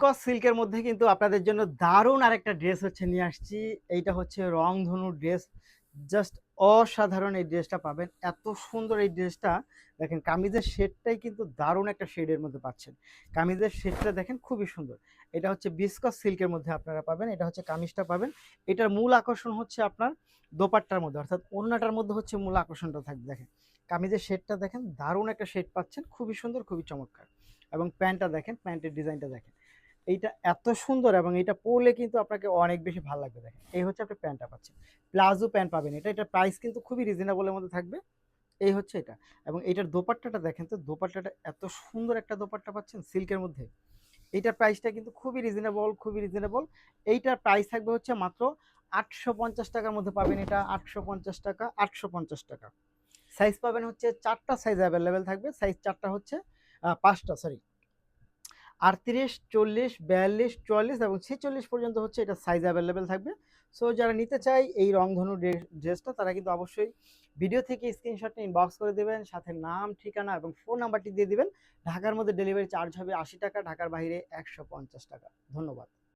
Viscose সিল্কের মধ্যে কিন্তু আপনাদের জন্য দারুণ আরেকটা ড্রেস হচ্ছে নিয়ে আসছি। এইটা হচ্ছে রংধনু ড্রেস। জাস্ট অসাধারণ এই ড্রেসটা পাবেন। এত সুন্দর এই ড্রেসটা দেখেন, কামিজের শেডটাই কিন্তু দারুণ একটা শেডের মধ্যে পাচ্ছেন। কামিজের শেডটা দেখেন খুবই সুন্দর। এটা হচ্ছে বিসকস সিল্কের মধ্যে আপনারা পাবেন। এটা হচ্ছে কামিজটা পাবেন। এটার মূল আকর্ষণ হচ্ছে আপনার দোপাট্টার মধ্যে, অর্থাৎ ওড়নাটার মধ্যে হচ্ছে মূল আকর্ষণটা থাকবে। দেখেন কামিজের শেডটা দেখেন, দারুণ একটা শেড পাচ্ছেন, খুবই সুন্দর, খুবই চমৎকার। এবং প্যান্টটা দেখেন, প্যান্টের ডিজাইনটা দেখেন, এইটা এত সুন্দর এবং এটা পরলে কিন্তু আপনাকে অনেক বেশি ভালো লাগবে। দেখেন এই হচ্ছে আপনি প্যান্টটা পাচ্ছেন, প্লাজো প্যান্ট পাবেন। এটার প্রাইস কিন্তু খুবই রিজনেবলের মধ্যে থাকবে। এই হচ্ছে এটা। এবং এটার দোপাট্টাটা দেখেন তো, দোপাট্টাটা এত সুন্দর একটা দোপাট্টা পাচ্ছেন সিল্কের মধ্যে। এইটার প্রাইসটা কিন্তু খুবই রিজনেবল, খুবই রিজনেবল। এইটার প্রাইস থাকবে হচ্ছে মাত্র 850 টাকার মধ্যে পাবেন। এটা 850 টাকা, 850 টাকা। সাইজ পাবেন হচ্ছে 4টা সাইজ অ্যাভেলেবেল থাকবে। সাইজ 4টা হচ্ছে 5টা সরি, 38, 40, 42, 44 এবং 46 পর্যন্ত হচ্ছে এটা সাইজ অ্যাভেলেবেল থাকবে। সো যারা নিতে চায় এই রংধনু ড্রেসটা, তারা কিন্তু অবশ্যই ভিডিও থেকে স্ক্রিনশটটা ইনবক্স করে দেবেন, সাথে নাম, ঠিকানা এবং ফোন নাম্বারটি দিয়ে দিবেন। ঢাকার মধ্যে ডেলিভারি চার্জ হবে 80 টাকা, ঢাকার বাইরে 150 টাকা। ধন্যবাদ।